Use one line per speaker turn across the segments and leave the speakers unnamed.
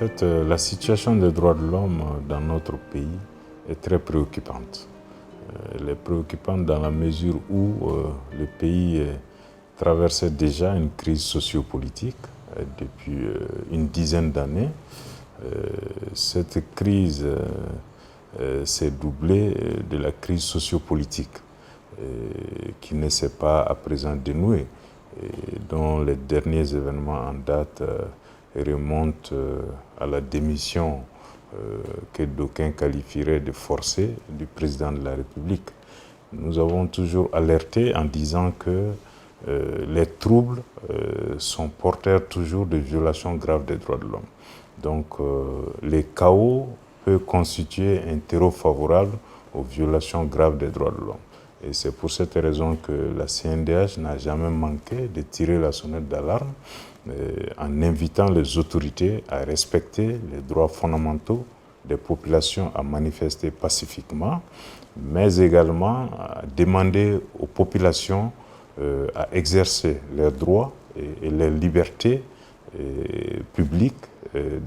fait, la situation des droits de l'homme dans notre pays est très préoccupante. Elle est préoccupante dans la mesure où le pays traversait déjà une crise sociopolitique depuis une dizaine d'années. Cette crise s'est doublée de la crise sociopolitique qui ne s'est pas à présent dénouée, et dont les derniers événements en date remontent à la démission que d'aucuns qualifieraient de forcée du président de la République. Nous avons toujours alerté en disant que les troubles sont porteurs toujours de violations graves des droits de l'homme. Donc les chaos peuvent constituer un terreau favorable aux violations graves des droits de l'homme. Et c'est pour cette raison que la CNDH n'a jamais manqué de tirer la sonnette d'alarme en invitant les autorités à respecter les droits fondamentaux des populations à manifester pacifiquement, mais également à demander aux populations à exercer leurs droits et leurs libertés publiques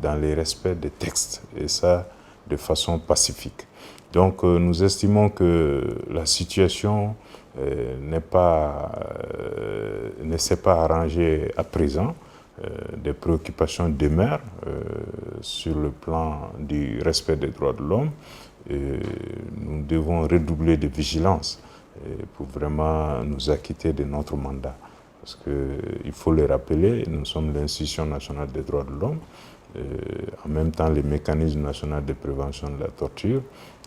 dans le respect des textes, et ça de façon pacifique. Donc nous estimons que la situation ne s'est pas arrangée à présent. Des préoccupations demeurent sur le plan du respect des droits de l'homme. Nous devons redoubler de vigilance pour vraiment nous acquitter de notre mandat. Parce qu'il faut le rappeler, nous sommes l'institution nationale des droits de l'homme, en même temps le mécanisme national de prévention de la torture.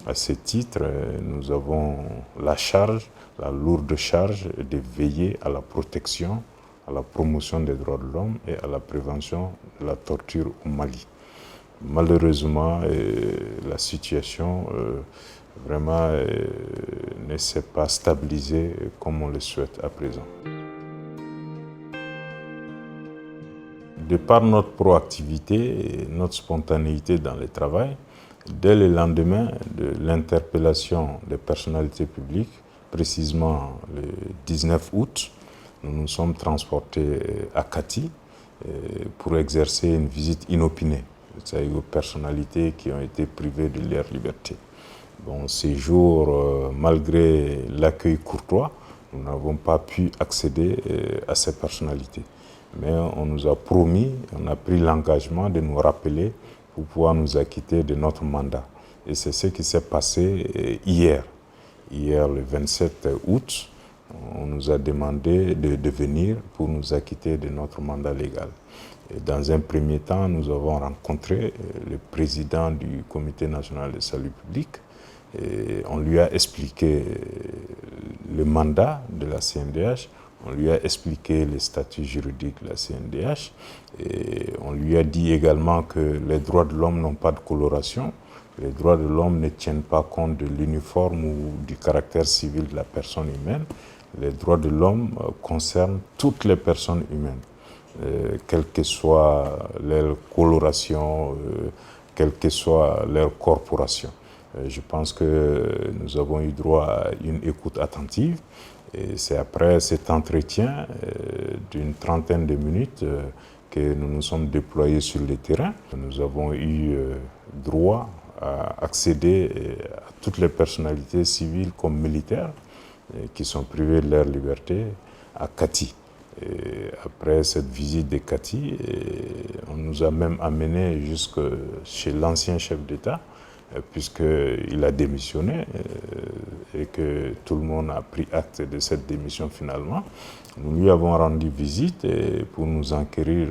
À ce titre, nous avons la charge, la lourde charge de veiller à la protection, à la promotion des droits de l'homme et à la prévention de la torture au Mali. Malheureusement, la situation vraiment ne s'est pas stabilisée comme on le souhaite à présent. De par notre proactivité et notre spontanéité dans le travail, dès le lendemain de l'interpellation des personnalités publiques, précisément le 19 août, nous nous sommes transportés à Kati pour exercer une visite inopinée, c'est-à-dire aux personnalités qui ont été privées de leur liberté. Bon, ces jours, malgré l'accueil courtois, nous n'avons pas pu accéder à ces personnalités. Mais on nous a promis, on a pris l'engagement de nous rappeler pour pouvoir nous acquitter de notre mandat. Et c'est ce qui s'est passé hier. Hier, le 27 août, on nous a demandé de venir pour nous acquitter de notre mandat légal. Et dans un premier temps, nous avons rencontré le président du Comité national de salut public. Et on lui a expliqué le mandat de la CNDH. On lui a expliqué les statuts juridiques de la CNDH et on lui a dit également que les droits de l'homme n'ont pas de coloration. Les droits de l'homme ne tiennent pas compte de l'uniforme ou du caractère civil de la personne humaine. Les droits de l'homme concernent toutes les personnes humaines, quelle que soit leur coloration, quelle que soit leur corporation. Je pense que nous avons eu droit à une écoute attentive. Et c'est après cet entretien d'une trentaine de minutes que nous nous sommes déployés sur le terrain. Nous avons eu droit à accéder à toutes les personnalités civiles comme militaires qui sont privées de leur liberté à Kati. Et après cette visite de Kati, on nous a même amenés jusque chez l'ancien chef d'État, puisqu'il a démissionné et que tout le monde a pris acte de cette démission finalement. Nous lui avons rendu visite pour nous enquérir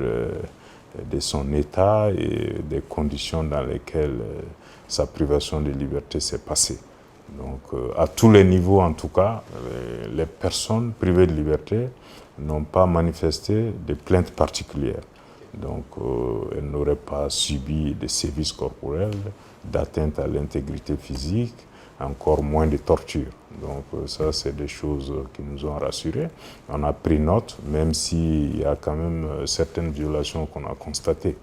de son état et des conditions dans lesquelles sa privation de liberté s'est passée. Donc à tous les niveaux en tout cas, les personnes privées de liberté n'ont pas manifesté de plaintes particulières. Donc elles n'auraient pas subi de sévices corporels, d'atteinte à l'intégrité physique, encore moins de torture. Donc ça, c'est des choses qui nous ont rassurés. On a pris note, même s'il y a quand même certaines violations qu'on a constatées,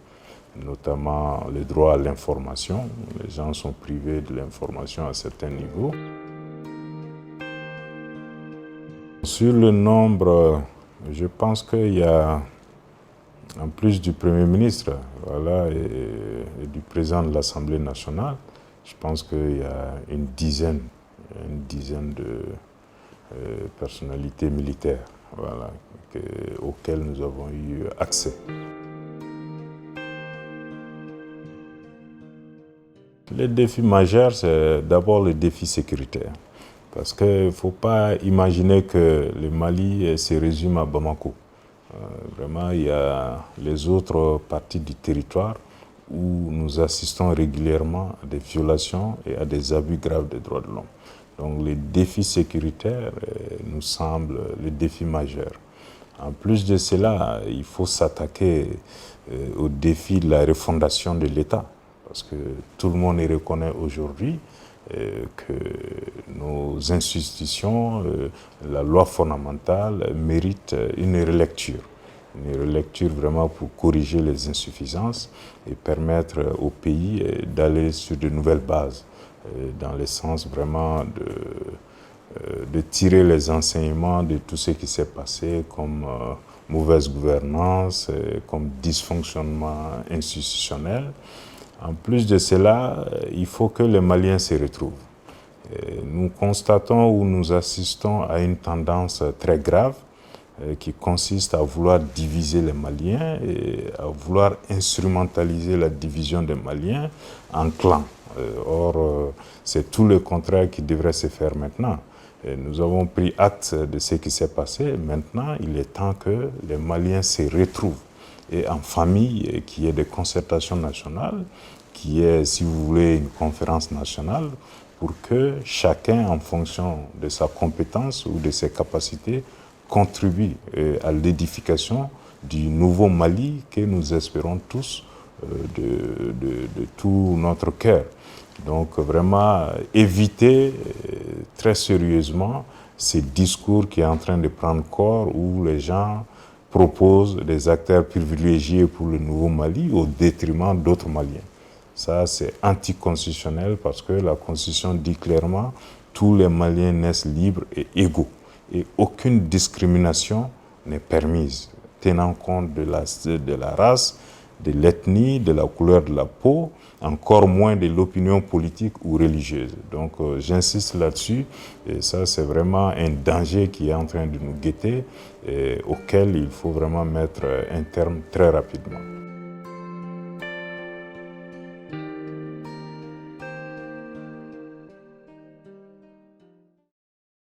notamment le droit à l'information. Les gens sont privés de l'information à certains niveaux. Sur le nombre, je pense qu'il y a En plus du Premier ministre, voilà, et du président de l'Assemblée nationale, je pense qu'il y a une dizaine de personnalités militaires, voilà, auxquelles nous avons eu accès. Les défis majeurs, c'est d'abord le défi sécuritaire. Parce qu'il ne faut pas imaginer que le Mali se résume à Bamako. Vraiment, il y a les autres parties du territoire où nous assistons régulièrement à des violations et à des abus graves des droits de l'homme. Donc les défis sécuritaires nous semblent le défi majeur. En plus de cela, il faut s'attaquer au défi de la refondation de l'État. Parce que tout le monde reconnaît aujourd'hui que nos institutions, la loi fondamentale, méritent une relecture. Une relecture vraiment pour corriger les insuffisances et permettre au pays d'aller sur de nouvelles bases, dans le sens vraiment de tirer les enseignements de tout ce qui s'est passé comme mauvaise gouvernance, comme dysfonctionnement institutionnel. En plus de cela, il faut que les Maliens se retrouvent. Nous constatons ou nous assistons à une tendance très grave qui consiste à vouloir diviser les Maliens et à vouloir instrumentaliser la division des Maliens en clans. Or, c'est tout le contraire qui devrait se faire maintenant. Nous avons pris acte de ce qui s'est passé. Maintenant, il est temps que les Maliens se retrouvent et en famille, qu'il y ait des concertations nationales, qu'il y ait, si vous voulez, une conférence nationale pour que chacun, en fonction de sa compétence ou de ses capacités, contribue à l'édification du nouveau Mali que nous espérons tous de tout notre cœur. Donc vraiment éviter très sérieusement ces discours qui sont en train de prendre corps où les gens proposent des acteurs privilégiés pour le nouveau Mali au détriment d'autres Maliens. Ça, c'est anticonstitutionnel parce que la Constitution dit clairement que tous les Maliens naissent libres et égaux. Et aucune discrimination n'est permise, tenant compte de la race, de l'ethnie, de la couleur de la peau, encore moins de l'opinion politique ou religieuse. Donc j'insiste là-dessus, et ça c'est vraiment un danger qui est en train de nous guetter et auquel il faut vraiment mettre un terme très rapidement.